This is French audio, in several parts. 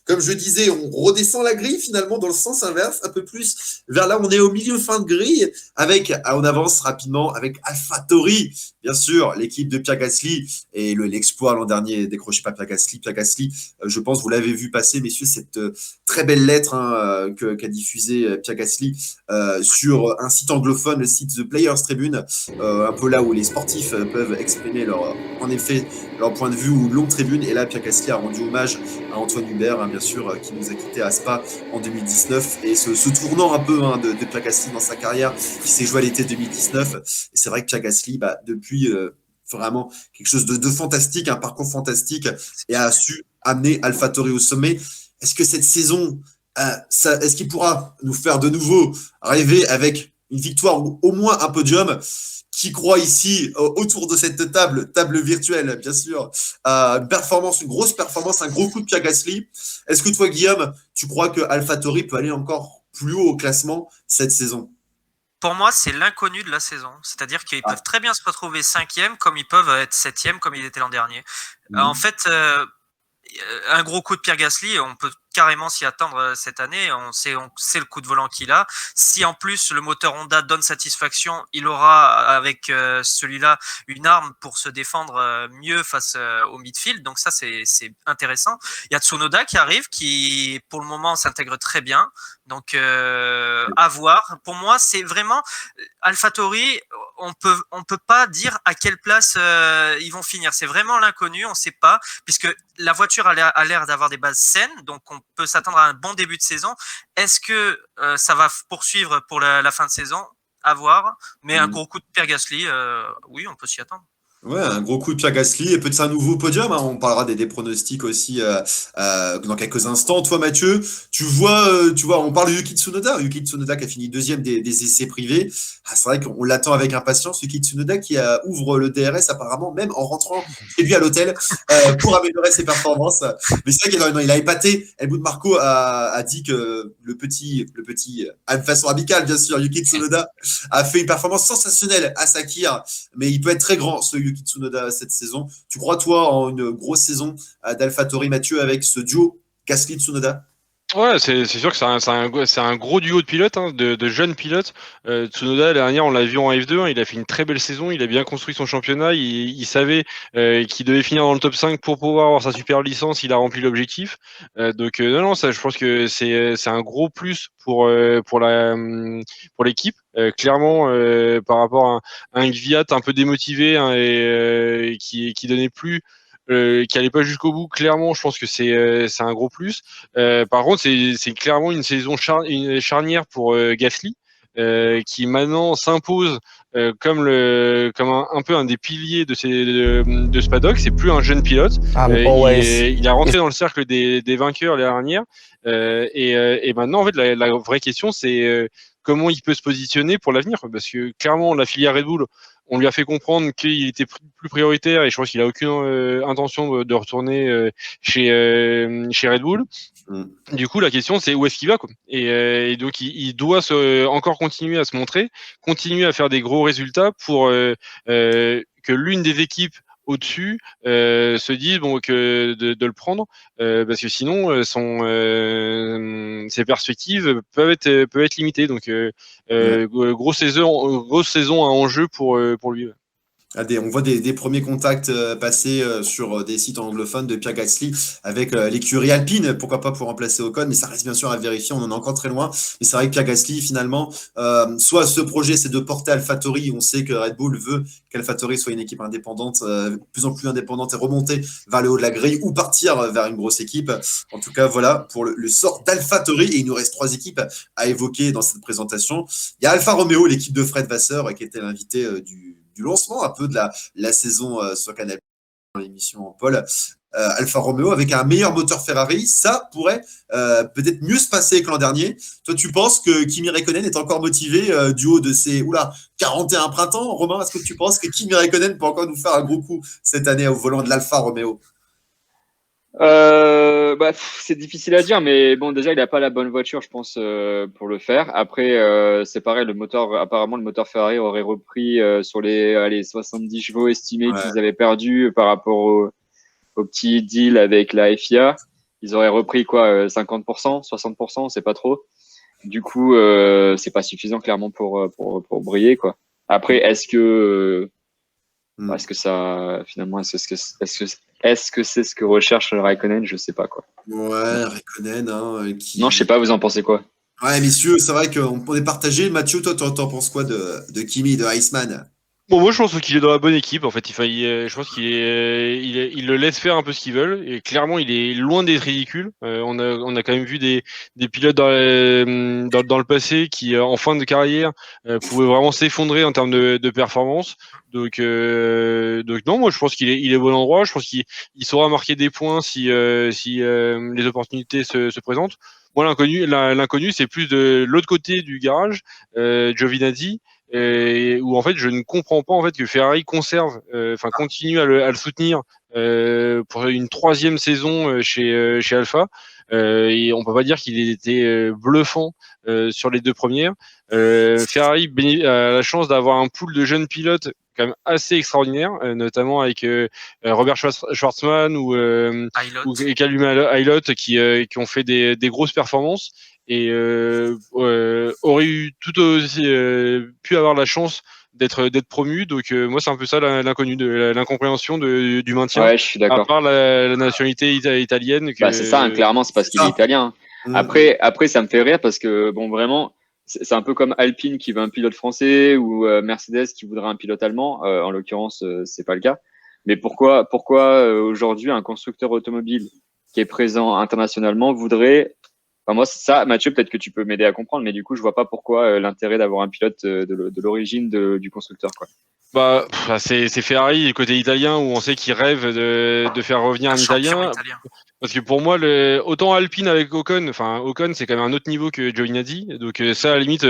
comme je disais, on redescend la grille finalement dans le sens inverse, un peu plus vers là, on est au milieu fin de grille, avec, on avance rapidement avec AlphaTauri, bien sûr, l'équipe de Pierre Gasly et l'exploit l'an dernier décroché par Pierre Gasly. Pierre Gasly, je pense, vous l'avez vu passer, messieurs, cette très belle lettre qu'a diffusée Pierre Gasly sur un site anglophone, le site The Players Tribune, un peu là où les sportifs peuvent exprimer en effet, leur point de vue ou longue tribune. Et là, Pierre Gasly a rendu hommage à Antoine Hubert, bien sûr, qui nous a quitté à Spa en 2019. Et ce tournant un peu de Pierre Gasly dans sa carrière, qui s'est joué à l'été 2019. Et c'est vrai que Pierre Gasly, depuis vraiment quelque chose de fantastique, un parcours fantastique, et a su amener AlphaTauri au sommet. Est-ce que cette saison, est-ce qu'il pourra nous faire de nouveau rêver avec une victoire ou au moins un podium? Qui croit ici autour de cette table virtuelle, bien sûr, une grosse performance, un gros coup de Pierre Gasly. Est-ce que toi, Guillaume, tu crois que AlphaTauri peut aller encore plus haut au classement cette saison? Pour moi, c'est l'inconnu de la saison. C'est-à-dire qu'ils peuvent très bien se retrouver 5e, comme ils peuvent être 7e, comme ils étaient l'an dernier. En fait, un gros coup de Pierre Gasly, on peut carrément s'y attendre cette année. On sait le coup de volant qu'il a. Si en plus le moteur Honda donne satisfaction, il aura avec celui-là une arme pour se défendre mieux face au midfield. Donc ça, c'est intéressant. Il y a Tsunoda qui arrive, qui pour le moment s'intègre très bien. Donc à voir. Pour moi, c'est vraiment AlphaTauri. On peut pas dire à quelle place ils vont finir. C'est vraiment l'inconnu. On sait pas, puisque la voiture a l'air d'avoir des bases saines, donc on peut s'attendre à un bon début de saison. Est-ce que ça va poursuivre pour la fin de saison? À voir. Mais un gros coup de Pierre Gasly, oui, on peut s'y attendre. Ouais, un gros coup de Pierre Gasly et peut-être un nouveau podium. On parlera des pronostics aussi dans quelques instants. Toi, Mathieu, tu vois, on parle de Yuki Tsunoda. Yuki Tsunoda qui a fini deuxième des essais privés. C'est vrai qu'on l'attend avec impatience. Yuki Tsunoda qui ouvre le DRS apparemment même en rentrant chez lui à l'hôtel pour améliorer ses performances. Mais c'est vrai qu'il a épaté. Helmut Marko a dit que le petit, de façon amicale bien sûr, Yuki Tsunoda a fait une performance sensationnelle à Sakir, mais il peut être très grand ce Yuki Tsunoda cette saison. Tu crois, toi, en une grosse saison d'AlphaTauri, Mathieu, avec ce duo Gasly-Tsunoda? Ouais, c'est sûr que c'est un gros duo de pilotes, de jeunes pilotes. Tsunoda, l'année dernière, on l'a vu en F2, il a fait une très belle saison, il a bien construit son championnat, il savait qu'il devait finir dans le top 5 pour pouvoir avoir sa super licence, il a rempli l'objectif. Donc non, ça, je pense que c'est un gros plus pour l'équipe. Clairement, par rapport à un Gviat un peu démotivé et qui donnait plus qui allait pas jusqu'au bout, clairement, je pense que c'est un gros plus. Par contre, c'est clairement une saison une charnière pour Gasly, qui maintenant s'impose comme un peu un des piliers de ce paddock. C'est plus un jeune pilote. Il a rentré dans le cercle des vainqueurs l'année dernière. Et maintenant, en fait, la vraie question, c'est comment il peut se positionner pour l'avenir, parce que clairement, la filière Red Bull, on lui a fait comprendre qu'il était plus prioritaire et je pense qu'il a aucune intention de retourner chez Red Bull. Du coup, la question, c'est où est-ce qu'il va, quoi. Et donc, il doit encore continuer à se montrer, continuer à faire des gros résultats pour que l'une des équipes au-dessus se dise que de le prendre, parce que sinon ses perspectives peuvent être limitées. Donc grosse saison à enjeu pour lui. On voit des premiers contacts passer sur des sites anglophones de Pierre Gasly avec l'écurie Alpine, pourquoi pas pour remplacer Ocon, mais ça reste bien sûr à vérifier, on en est encore très loin. Mais c'est vrai que Pierre Gasly, finalement, soit ce projet, c'est de porter AlphaTauri, on sait que Red Bull veut qu'AlphaTauri soit une équipe indépendante, de plus en plus indépendante et remonter vers le haut de la grille ou partir vers une grosse équipe. En tout cas, voilà pour le sort d'AlphaTauri, et il nous reste 3 équipes à évoquer dans cette présentation. Il y a Alfa Romeo, l'équipe de Fred Vasseur, qui était l'invité du lancement un peu de la saison sur Canal dans l'émission Paul. Alfa Romeo avec un meilleur moteur Ferrari, ça pourrait peut-être mieux se passer que l'an dernier. Toi, tu penses que Kimi Räikkönen est encore motivé du haut de ses 41 printemps? Romain, est-ce que tu penses que Kimi Räikkönen peut encore nous faire un gros coup cette année au volant de l'Alfa Romeo? C'est difficile à dire, mais bon, déjà, il n'a pas la bonne voiture, je pense, pour le faire. Après, c'est pareil, apparemment, le moteur Ferrari aurait repris sur les 70 chevaux estimés qu'ils avaient perdus par rapport au petit deal avec la FIA. ils auraient repris quoi, 50%, 60%, on sait pas trop. Du coup, c'est pas suffisant clairement pour briller quoi. Après, est-ce que ça finalement est-ce que c'est ce que recherche Raikkonen? Je sais pas quoi. Ouais, Raikkonen, hein, Non, je sais qui. pas, vous en pensez quoi? Ouais, messieurs, c'est vrai qu'on est partagé. Mathieu, toi, t'en penses quoi de Kimi, de Iceman? Bon, moi, je pense qu'il est dans la bonne équipe. En fait, je pense il le laisse faire un peu ce qu'ils veulent. Et clairement, il est loin d'être ridicule. On a quand même vu des pilotes dans le passé qui, en fin de carrière, pouvaient vraiment s'effondrer en termes de performance. Donc non, moi, je pense il est au bon endroit. Je pense qu'il saura marquer des points si les opportunités se présentent. Moi, l'inconnu, c'est plus de l'autre côté du garage, Giovinazzi, où en fait je ne comprends pas en fait que Ferrari continue à le soutenir pour une troisième saison chez Alpha. Et on peut pas dire qu'il était bluffant sur les deux premières. Ferrari a la chance d'avoir un pool de jeunes pilotes quand même assez extraordinaire, notamment avec Robert Schwartzman et Callum Ilott qui ont fait des grosses performances et aurait eu tout aussi pu avoir la chance d'être promu. Donc moi c'est un peu ça l'inconnu l'incompréhension du maintien, Ouais, je suis à d'accord. part la nationalité italienne Bah, c'est ça, hein, clairement, c'est parce C'est qu'il est ça. italien. Mm. Après, ça me fait rire parce que, bon, vraiment, c'est un peu comme Alpine qui veut un pilote français ou Mercedes qui voudrait un pilote allemand. En l'occurrence, c'est pas le cas. Mais pourquoi aujourd'hui un constructeur automobile qui est présent internationalement voudrait. Enfin, moi, c'est ça, Mathieu, peut-être que tu peux m'aider à comprendre, mais du coup, je vois pas pourquoi l'intérêt d'avoir un pilote de l'origine du constructeur, quoi. C'est Ferrari, côté italien, où on sait qu'ils rêvent de faire revenir Un un champion Italien. italien. Parce que pour moi, autant Alpine avec Ocon, enfin Ocon c'est quand même un autre niveau que Giovinazzi. Donc ça, à la limite,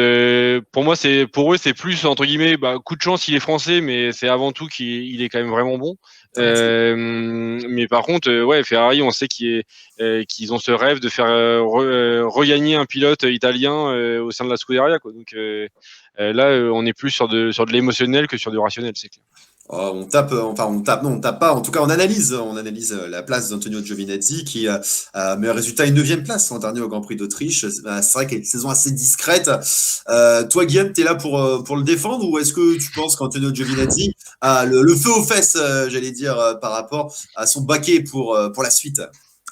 pour eux c'est plus entre guillemets, coup de chance, il est français, mais c'est avant tout qu'il est quand même vraiment bon. Mais par contre, ouais, Ferrari, on sait qu'ils ont ce rêve de faire regagner un pilote italien au sein de la Scuderia, quoi. Donc là, on est plus sur de l'émotionnel que sur du rationnel, c'est clair. Oh, non, on tape pas. En tout cas, on analyse la place d'Antonio Giovinazzi qui a meilleur résultat, une neuvième place l'an dernier au Grand Prix d'Autriche. C'est vrai qu'il y a une saison assez discrète. Toi, Guillaume, t'es là pour le défendre ou est-ce que tu penses qu'Antonio Giovinazzi a le feu aux fesses, j'allais dire, par rapport à son baquet pour la suite?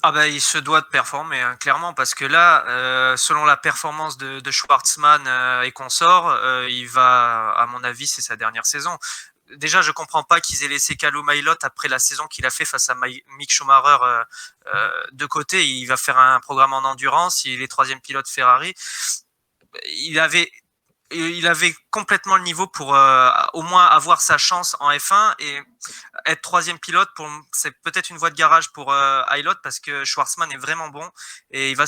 Ah bah, il se doit de performer, hein, clairement, parce que là, selon la performance de Schwartzman et consorts, il va, à mon avis, c'est sa dernière saison. Déjà, je comprends pas qu'ils aient laissé Callum Ilott après la saison qu'il a fait face à Mick Schumacher de côté. Il va faire un programme en endurance. Il est troisième pilote Ferrari. Il avait complètement le niveau pour au moins avoir sa chance en F1 et être troisième pilote. C'est peut-être une voie de garage pour Ilott parce que Schwartzman est vraiment bon et il va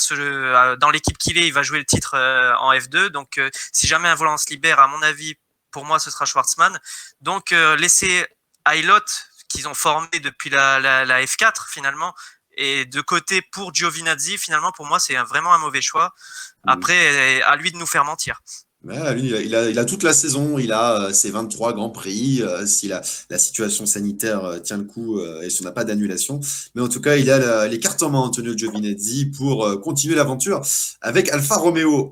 dans l'équipe qu'il est, il va jouer le titre en F2. Donc si jamais un volant se libère, à mon avis, pour moi, ce sera Schwartzman. Donc laisser Ilott qu'ils ont formé depuis la F4 finalement et de côté pour Giovinazzi, finalement pour moi c'est vraiment un mauvais choix. Après, à lui de nous faire mentir. Ouais, lui, il a toute la saison, il a ses 23 grands prix, si la situation sanitaire tient le coup et si on n'a pas d'annulation. Mais en tout cas, il a les cartes en main, Antonio Giovinazzi, pour continuer l'aventure avec Alfa Romeo.